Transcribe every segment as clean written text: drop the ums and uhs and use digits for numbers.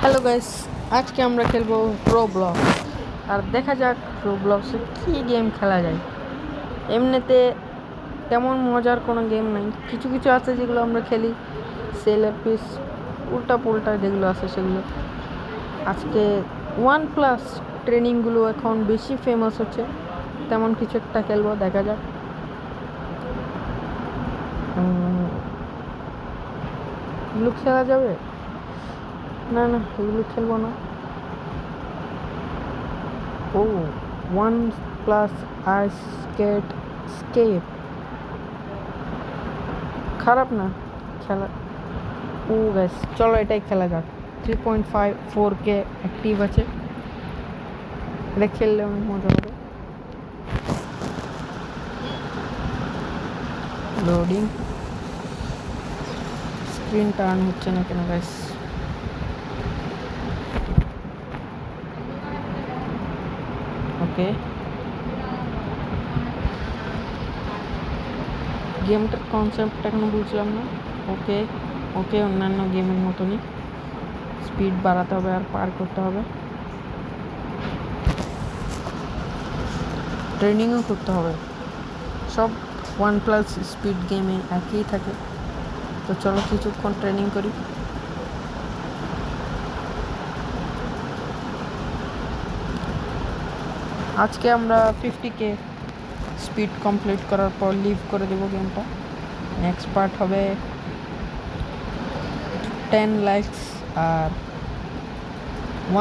Hello guys, আজকে আমরা খেলবো রোবলক্স। আর দেখা যাক রোবলক্সে কী গেম খেলা যায়। এমনিতে তেমন মজার কোনো গেম নাই, কিছু কিছু আছে যেগুলো আমরা খেলি, সেলের পিস উল্টা পুল্টা যেগুলো আছে সেগুলো। আজকে ওয়ান প্লাস ট্রেনিংগুলো এখন বেশি ফেমাস হচ্ছে, তেমন কিছু একটা খেলবো, দেখা যাক। এগুলো খেলা যাবে? না না, এগুলো খেলবো না। ও, ওয়ান প্লাস আইস স্কেপ খারাপ না খেলা। ও গ্যাস, চলো এটাই খেলা যাক। 3.54K অ্যাক্টিভ আছে, এটা খেললে অনেক মজা হবে। লোডিং, স্ক্রিন টার্ন হচ্ছে না কেন গ্যাস? ওকে, গেমটার কনসেপ্টটা এখনো বুঝলাম না। ওকে ওকে, অন্যান্য গেমের মতনই স্পিড বাড়াতে হবে আর পার করতে হবে, ট্রেনিংও করতে হবে। সব ওয়ান প্লাস স্পিড গেমে একই থাকে, তো চলো কিছুক্ষণ ট্রেনিং করি। আজকে আমরা 50K স্পিড কমপ্লিট করার পর লিভ করে দেবো গেমটা। নেক্সট পার্ট হবে 10 লাইকস আর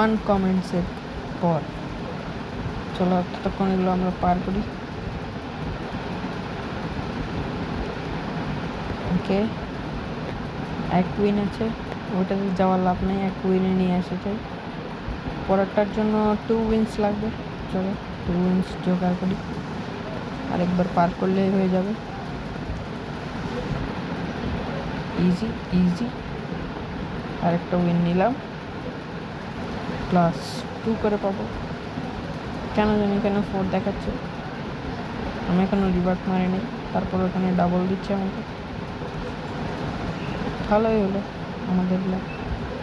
1 কমেন্টসের পর। চলো ততক্ষণ এগুলো আমরা পার করি। ওকে, এক উইন আছে, ওইটাতে যাওয়ার লাভ নেই, এক উইনে নিয়ে এসেছে। পরেরটার জন্য 2 উইন্স লাগবে, চলো 2 উইন্স জোগাড় করি, আরেকবার পার করলেই হয়ে যাবে। ইজি ইজি, আরেকটা উইন নিলাম, +2 করে পাবো। কেন জানি এখানে 4 দেখাচ্ছে, আমি এখনো রিভার্ট মারিনি, তারপর ওখানে ডাবল দিচ্ছে আমাকে। ভালোই হলো আমাদের লাভ।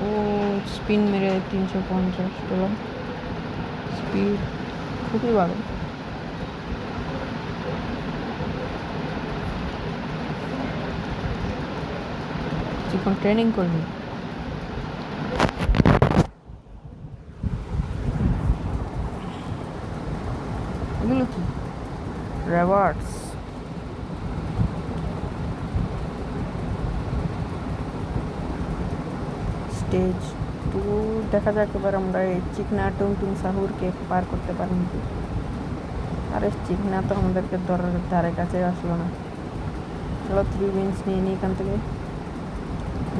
ও, স্পিন মেরে 350 পেলাম, স্পিড খুবই ভালো। এখন ট্রেনিং করবি। এগুলো কি রেওয়ার্ডস? স্টেজ 2, দেখা যাক এবার আমরা এই চিকনা টুংটুং সাহুরকে পার করতে পারি নাকি। আরে চিকনা তো আমাদেরকে ধরার ধারে কাছে আসলো না। চলো 3 উইন্স নিয়ে নিই এখান থেকে।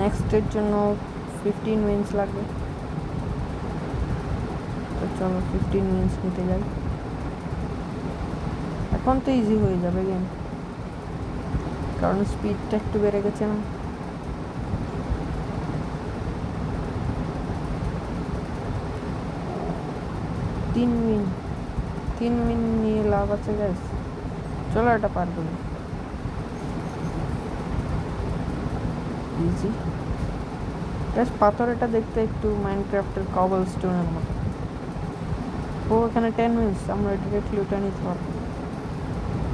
নেক্সটের জন্য 15 উইন্স লাগবে, তো চলো 15 উইন্স নিতে যাই। এখন তো ইজি হয়ে যাবে গেম, কারণ স্পিডটা একটু বেড়ে গেছে না। তিন উইন নিয়ে লাভ আছে গ্যাস, চলো এটা পার করি। ইজি গ্যাস, পাথর এটা দেখতে একটু মাইনক্রাফটের কবল স্টোনের মতো। ও, এখানে 10 উইন্স, আমরা ডিরেক্টলি ওটা নিতে পারবো।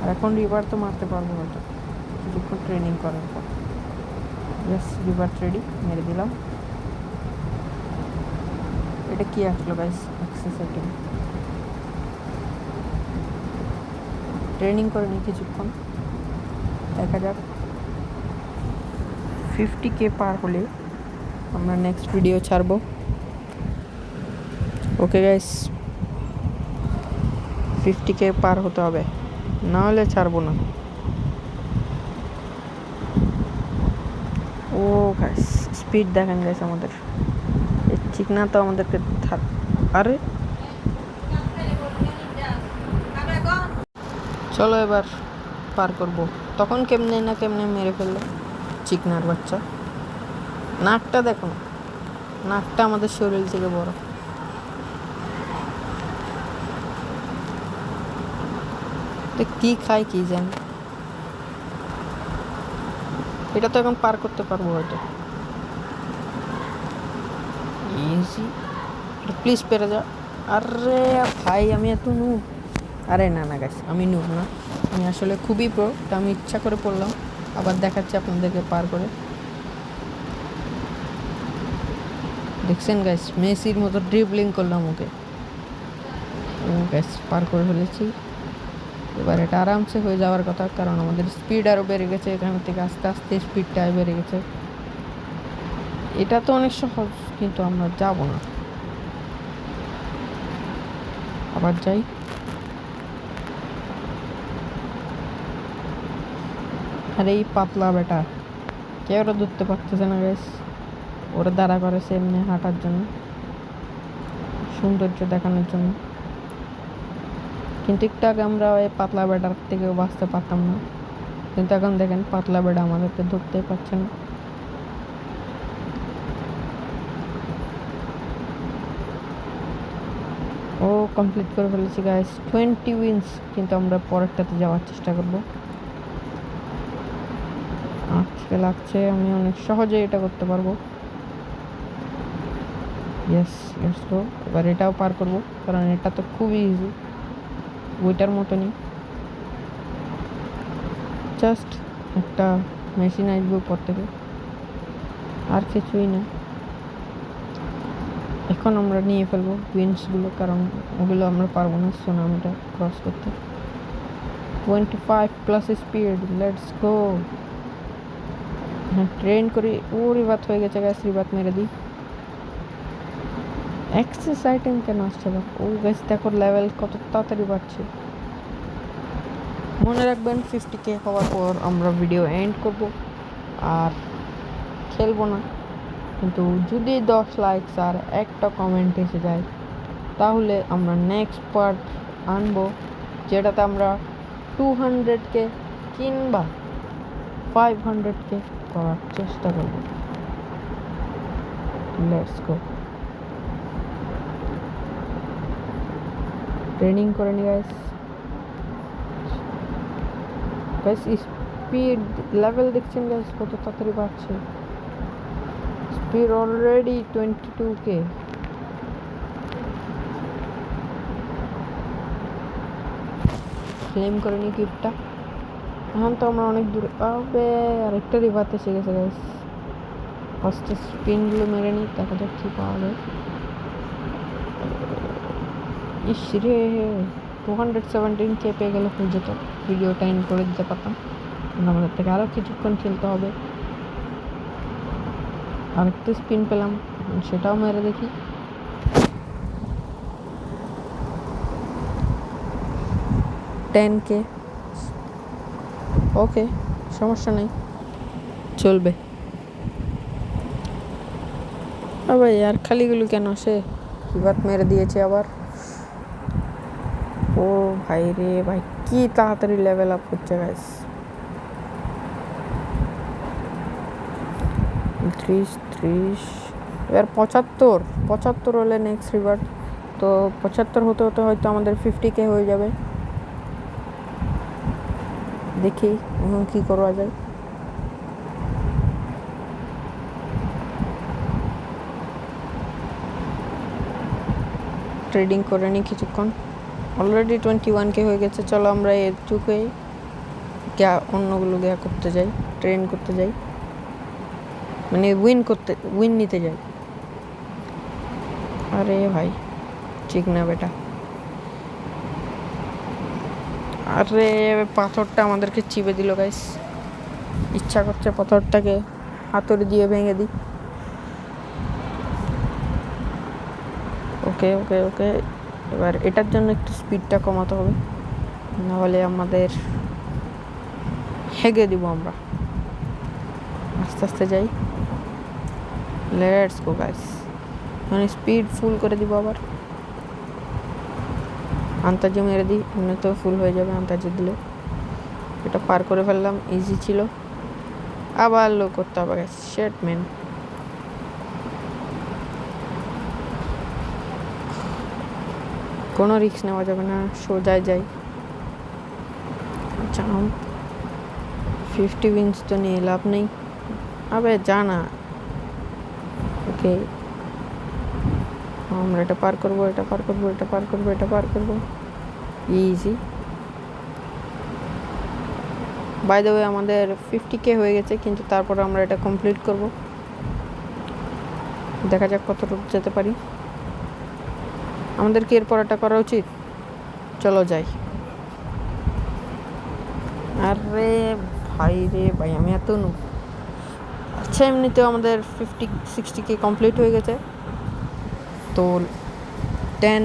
আর এখন রিভার তো মারতে পারবো হয়তো কিছুক্ষণ ট্রেনিং করার পর। ইয়েস, রিভার রেডি, মেরে দিলাম। এটা কি আসলো গাইস? Access item. ট্রেনিং করে নিই কিছুক্ষণ, দেখা যাক। 50K পার হলে আমরা নেক্সট ভিডিও ছাড়বো। ওকে গাইস, 50K পার হতে হবে, না হলে ছাড়বো না। ও গাইস, স্পিড দেখেন গাইস আমাদের, এই চিকনা তো আমাদেরকে আরে চলো এবার পার করব। তখন কেমনে না কেমনে মেরে ফেললো চিকনার বাচ্চা। নাকটা দেখো, নাকটা আমাদের শরীর থেকে বড়। কি খায় কি জানি, এটা তো এখন পার করতে পারবো হয়তো। ইজি, প্লিজ পেরে যা। আরে ভাই আমি এত নুব, আরে না না গাইস আমি নুব না, আমি আসলে খুবই প্রো, তা আমি ইচ্ছা করে পড়লাম। আবার দেখাচ্ছি আপনাদেরকে পার করে, দেখছেন গাইস মেসির মতো ড্রিবলিং করলাম ওকে। ও গাইস পার করে ফেলেছি। এবার এটা আরামসে হয়ে যাওয়ার কথা, কারণ আমাদের স্পিড আরও বেড়ে গেছে, এখান থেকে আস্তে আস্তে স্পিডটাই বেড়ে গেছে। এটা তো অনেক সহজ, কিন্তু আমরা যাব না। আবার যাই। আর এই পাতলা বেটা কেউ ওরা ধরতে পারতেছে না গাইস, ওরা দাঁড়া করেছে এমনি হাঁটার জন্য, সৌন্দর্য দেখানোর জন্য। কিন্তু একটু আগে আমরা ওই পাতলা বেটার থেকেও বাঁচতে পারতাম না, কিন্তু এখন দেখেন পাতলা বেটা আমাদেরকে ধরতেই পারছে না। ও কমপ্লিট করে ফেলেছি গাইস, 20 উইন্স। কিন্তু আমরা পরেরটাতে যাওয়ার চেষ্টা করব। আজকে লাগছে আমি অনেক সহজে এটা করতে পারবো। Yes let's go. এবার এটাও পার করব, কারণ এটা তো খুবই ইজি, ওইটার মতনই। জাস্ট একটা মেশিন আসবে উপর থেকে, আর কিছুই না। এখন আমরা নিয়ে ফেলবো উইন্সগুলো, কারণ ওগুলো আমরা পারবো না সুনামিটা ক্রস করতে। 25 প্লাস স্পিড, লেটস গো। হ্যাঁ ট্রেন করি। ও রিবাত হয়ে গেছে গ্যাস, রিবাত মেরে দিই। অ্যাক্সেস আইটেম কেন আসছে না? ও গ্যাস দেখো লেভেল কত তাড়াতাড়ি বাড়ছে। মনে রাখবেন 50K হওয়ার পর আমরা ভিডিও এন্ড করব আর খেলবো না, কিন্তু যদি 10 লাইকস আর একটা কমেন্ট এসে যায় তাহলে আমরা নেক্সট পার্ট আনবো, যেটাতে আমরা 200K কিংবা 500K করার চেষ্টা করব। Let's go. ট্রেনিং করে নি গাইস। গাইস স্পিড লেভেল দেখছেন গাইস কত তাড়াতাড়ি বাড়ছে। Speed already 22K। ক্লেম করে নি গিফটটা। এখন তো আমরা অনেক দূরে। আবে আরেকটা রিভার এসে গেছে গাইস। ফার্স্টে স্পিনগুলো মেরে নিই, দেখা যাক কী পাওয়া যায়। ইস রে 217K পেয়ে গেলে হয়ে যেত, ভিডিওটা এন্ড করে দিতে পারতাম। আমাদের থেকে আরও কিছুক্ষণ খেলতে হবে। আরেকটা স্পিন পেলাম, সেটাও মেরে দেখি। Ten K। ওকে সমস্যা নেই, চলবে। ভাই আর খালিগুলো কেন আসে? কিবাত মেরে দিয়েছে আবার। ও ভাই রে ভাই, কি তাড়াতাড়ি লেভেল আপ করছে গাইস। 30 এবার 75 হলে নেক্সট রিভার্ট। তো 75 হতে হতে হয়তো আমাদের 50K হয়ে যাবে। দেখি এখন কী করা যায়। ট্রেডিং করে নিই কিছুক্ষণ। অলরেডি 21K হয়ে গেছে। চলো আমরা এটুকুই অন্যগুলো করতে যাই, ট্রেন করতে যাই, মানে উইন নিতে যাই। আরে ভাই ঠিক না বেটা। আরে পাথরটা আমাদেরকে চিপে দিল গাইস। ইচ্ছা করছে পাথরটাকে হাতুড়ি দিয়ে ভেঙে দিই। ওকে ওকে ওকে। এবার এটার জন্য একটু স্পিডটা কমাতে হবে, নাহলে আমাদের হেগে দিব আমরা। আস্তে আস্তে যাই। Let's go guys. মানে স্পিড ফুল করে দিব আবার। আন্তাজে মেরে দিই, এমনি তো ফুল হয়ে যাবে আন্তাজে দিলে। এটা পার করে ফেললাম, ইজি ছিল। আবার লো করতে হবে গাইস। শেট ম্যান। কোনো রিস্ক নেওয়া যাবে না, সোজায় যাই। জাম্প। 50 উইন্স তো নিয়ে লাভ নেই। আবে জানা। ওকে আমরা এটা পার করবো, এটা পার করবো, এটা পার করবো, এটা পার করবো, ইজি। বাই দ্য ওয়ে আমাদের 50K হয়ে গেছে, কিন্তু তারপর আমরা এটা কমপ্লিট করব। দেখা যাক কতটুকু যেতে পারি। আমাদের কি এরপর এটা করা উচিত? চলো যাই। আরে ভাই রে ভাই, আমি এত আচ্ছা, এমনিতেও আমাদের 60K কমপ্লিট হয়ে গেছে। তো 10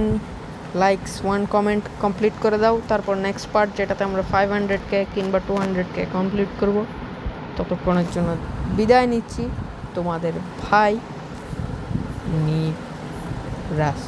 লাইকস 1 কমেন্ট কমপ্লিট করে দাও, তারপর নেক্সট পার্ট যেটাতে আমরা 500K কিংবা 200K কমপ্লিট করব। ততক্ষণের জন্য বিদায় নিচ্ছি, তোমাদের ভাই নিরাজ।